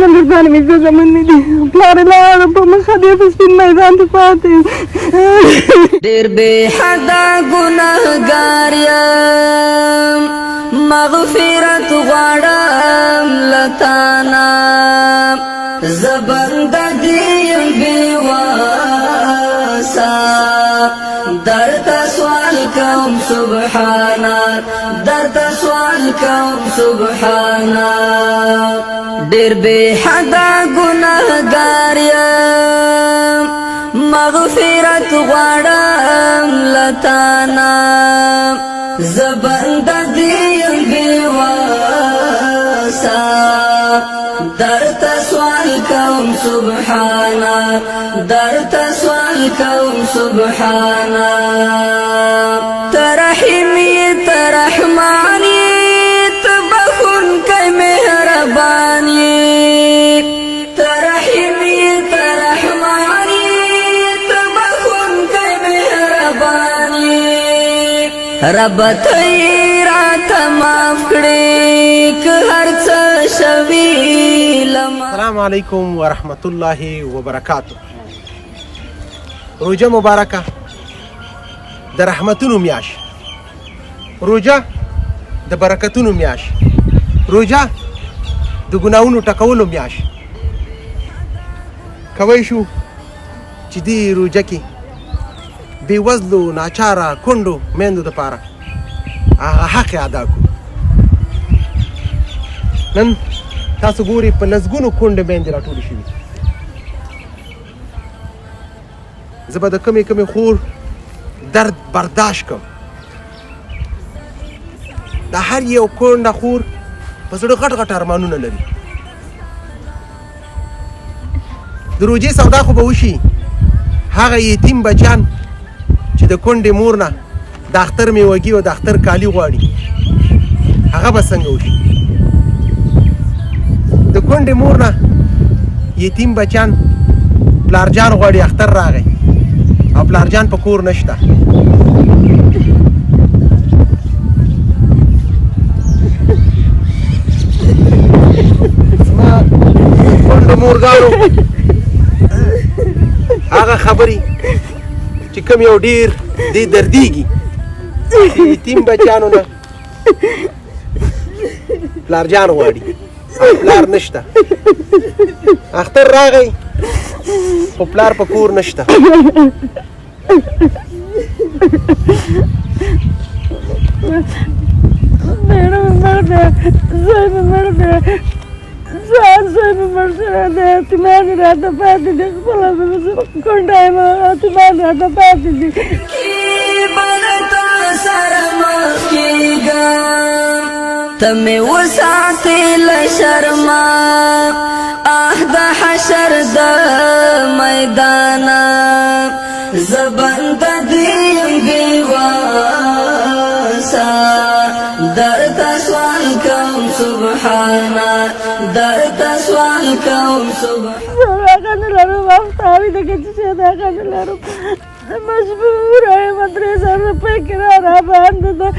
مهرباني مې زه زمونې دي پلار یې لاړه په مخه دی په سپین میدان کې پاتې ډېر بې حده ګنهګار یم مغفرت غواړم له تانه زه بنده دې یم بېواسه درته سوال کوم سبحانه درته سوال کوم سبحانه ډېر بې حده ګنهګار یم مغفرت غواړم له تانه زه بنده دې یم بېواسه درته سوال کوم سبحانه درته سوال کوم سبحانه ته رحیم یې ته رحمان یې ته بخښونکی مهربان یې ته رحیم یې ته رحمان یې ته بخښونکی مهربان یې رب ته یې راته معاف کړې که هر څه شوي السلام علیکم ورحمت الله وبرکاتہ. روجه مبارکه د رحمتونو میاش، روجه د برکتونو میاش، روجه د ګناونو ټکولو میاش. کوی شو چې دی روجه کې بې وزلو ناچاره کونډو میندو دپاره هغه حق ادا کړو. نن تاسو ګوري په لسګونو کونډې میندې راټولې شوي. زه به د کمې کمې خور درد برداشت کړم. د هر یو کونډه خور په زړه غټ غټ ارمانونه لري. د روجې سودا خو به وشي. هغه یتیم بچیان چې د کونډې مور نه د اختر میوګي او د اختر کالي غواړي هغه به څنګه وشي؟ د کونډې مور نه یتیم بچیان پلارجان غواړي اختر راغی او پلارجان په کور نشته. زما کونډو مورګانو هغه خبرې چې کوم یو ډېر دې دردېږي چې یتیم بچیانو نه پلارجان غواړي پلار نشته. اختر راغی خو پلار په کور نشته. مېړه مې مړ دی، زوی مې مړ دی، زوی مې مړ شوی دی، یتیمان یې راته پاتې دي، خپله کونډه یم یتیمان راته پاتې دي. ته مې وساتې له شرمه د حشر د میدانه زه بنده دې یم بېواسه درته سوال کوم سبحانه درته سوال کوم سبحانه زه هغه نه لرم افتاوي ده که چې شاید هغه نه لرم. مجبوره یم 3000 روپۍ کرایه راباندې ده.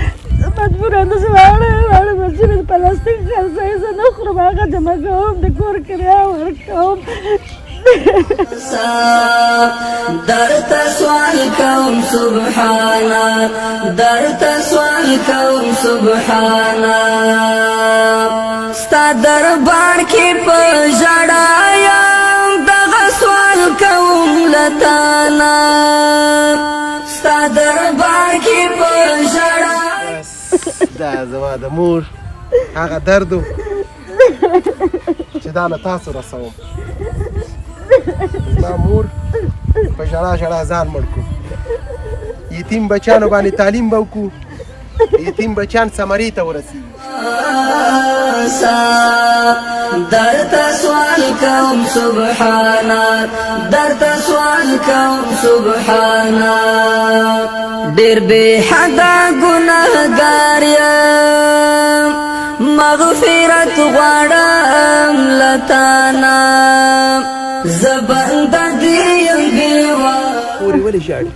مجبوره ده چې واړه بچي مې د پلاستیک خرڅوي زه نه خورم هغه جمع کوم د کور کرایه ورکوم. درته سوال کوم سبحانه درته سوال کوم سبحانه ستا دربار کې په ژړا یم دغه سوال کوم له تانه ستا دربار کې په ژړا. دا زما د مور هغه درد و چې دا له تاسو رسوم. زما مور په ژړا ژړا ځان مړ کړو. یتیم بچیانو باندې تعلیم به وکړو، یتیم بچیان ثمرې ته ورسېږي. درته سوال کوم سبحانه درته سوال کوم سبحانه ډېر بې حده ګنهګار یم مغفرت غواړم له تانه زه بنده دې یم بېواسه. خورې ولې ژاړي؟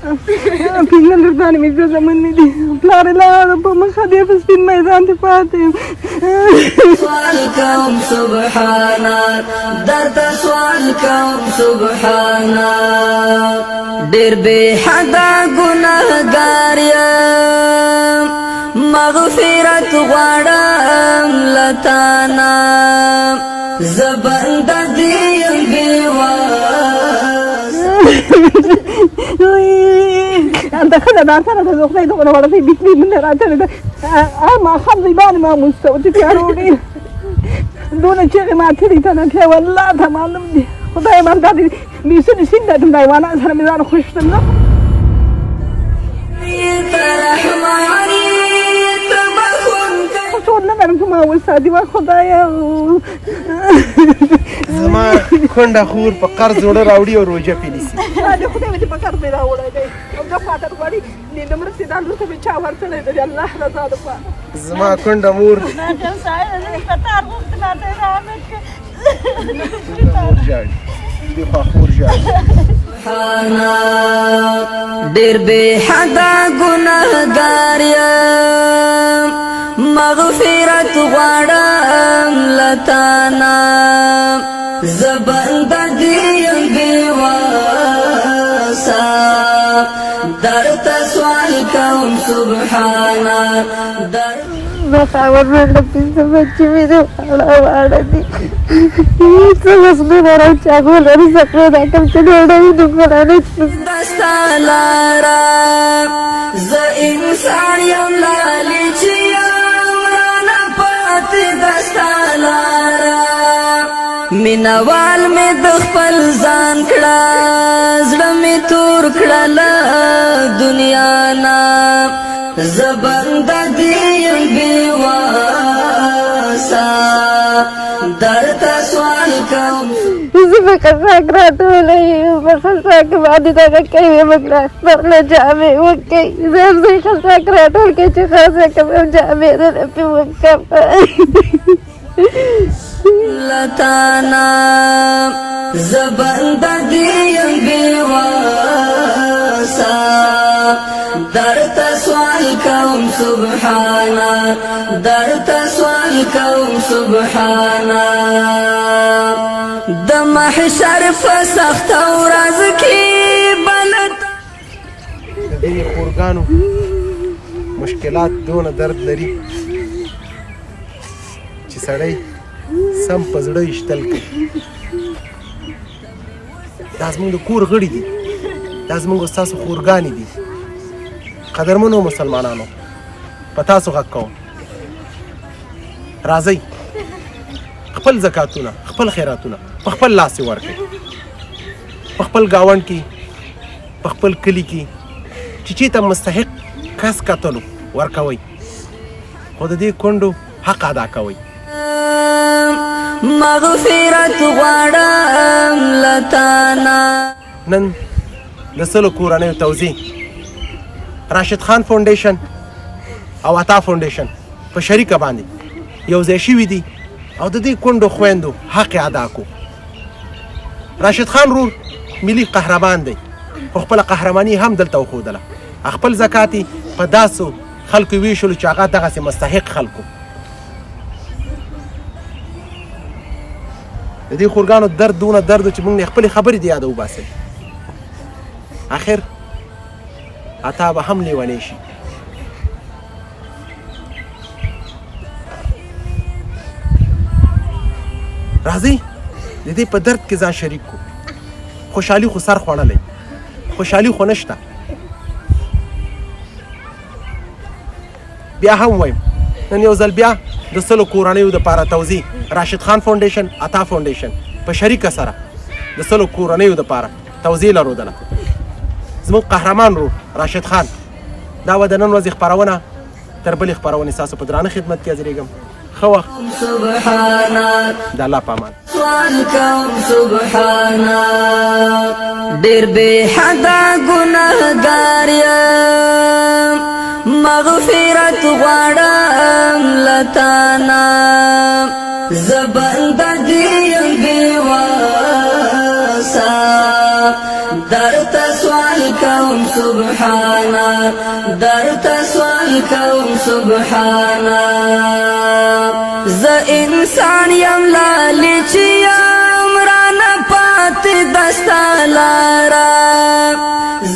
پنځه لرګانې مې دوه زامن دي پلار یې لاړ په مخه دی په سپین میدان کې پاتې یم سوال کوم سبحانا درته سوال کوم سبحانا ډېر بې حده ګناهګار یم مغفرت غواړم له تانه زه بنده دې یم بېواس انت ښځه دا سره د خدای دغه وړتۍ بکلي نه راچلې ده ماښام دی باندې ما مونځ ته چې تیارو ډېر دونه چیغې ماتې دي ته نه کړې والله ته معلوم دي خدای من دا دې بیسونې سین ده د حیوانات سره مې ځان خوش کړم نه څوک نه لرم چې ما وساتي وه خدایه زما کونډه خور په قرض زړه راوړي او روژه پې نیسي د خدای مې چې په قرض مې راوړی دی او دا خاطر غواړي د مرستې دا لور ته مې چا ورکړی دی د الله رضا دپاره زما کونډه مور مور ژاړي د خوا خور ژاړي ډېر بې حده ګناهګار یم مغفرت غواړم له تانه زه بنده دې یم بېواسه درته سوال کوم سبحانه ما خاور مې پنځه بچې مې دي واړه دي څه وسنه نه راچاغو لري څه دا کوم چې ډوډۍ دومره نه دا ستا لاره زه انسان یم لالي چې یم رانه پاتې دا ستا لاره مینوال مې د خپل ځان کړه زړه مې تور کړه له دنیا نه زه بنده دې یم بېواسه درته سوال کوم زه په خزاک راټولی یم په خزاک باندې دغه کوي موږ اختر له جامې وکړئ زه هم زه خزاک راټول کړئ چې خزه کوم جامې دله پې وکړم لتانا زه بنده دې یم بېواسه درته سوال کوم سبحانا درته سوال کوم سبحانا د محشر په سخته ورځ کې بلد د دې خورګانو مشکلات دونه درد لري چې سړی سم په زړه ایشتل کوي دا زموږ د کور غړي دي دا زموږ ستاسو خورګانې دي قدرمنو مسلمانانو په تاسو غږ کوم راځئ خپل زکاتونه خپل خیراتونه په خپل لاس ورکړئ په خپل ګاونډ کې په خپل کلي کې چې چېرته مستحق کس کتلو ورکوئ خو د دې کونډو حق ادا کوئ مغفرت غواړم له تانه نن د سلو کورنیو توزیع راشد خان فاونډیشن او عطا فاونډیشن په شریکه باندې یو ځای شوي دي او د دې کونډو خویندو حق ادا کو راشد خان رور ملي قهرمان دی خو خپله قهرماني هم دلته وښودله خپل زکات یې په داسو خلکو ویشلو چې هغه دغسې مستحق خلکو د دې خورګانو درد دونه درد چې موږ نه خپلې خبرې د یاده وباسئ آخر عطا به هم لیونی شي راځئ د دې په درد کې ځان شریک کو خوشحالي خو سر خوړلی خوشحالي خو نشته بیا هم وایم نن یو ځل بیا د سلو کورنیو دپاره توزیع راشد خان فاونډیشن عطا فاونډیشن په شریکه سره د سلو کورنیو دپاره توزیع لرودله زموږ قهرمان رو راشد خان دا به د نن ورځې خپرونه تر بلې خپرونې ستاسو په درانه خدمت کې حاضرېږم ښه وخت سبحانا د الله په امان سوال کوم سبحانا ډېر بې حده ګناهګار یم مغفرت غواړم له تانه زه بنده دې یم بېواسه درته سوال کوم سبحانا درته سوال کوم سبحانا ز انسان یم لالی چې یم رانه پاتې دستا لارا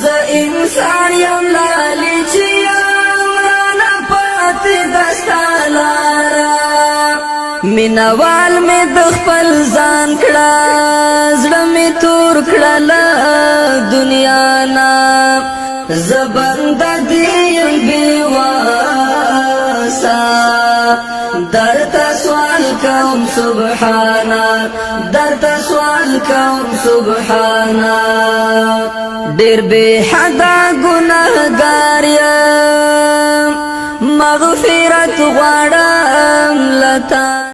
ز انسان یم لالی چې یم رانه پاتې دستا لارا مینوال می د خپل ځان کړه زړه می تور کړه له دنیا نه زه بنده دې یم بېواسه درته سوال کوم سبحانا درته سوال کوم سبحانا ډېر بې حده ګنهګار یم مغفرت غواړم له تا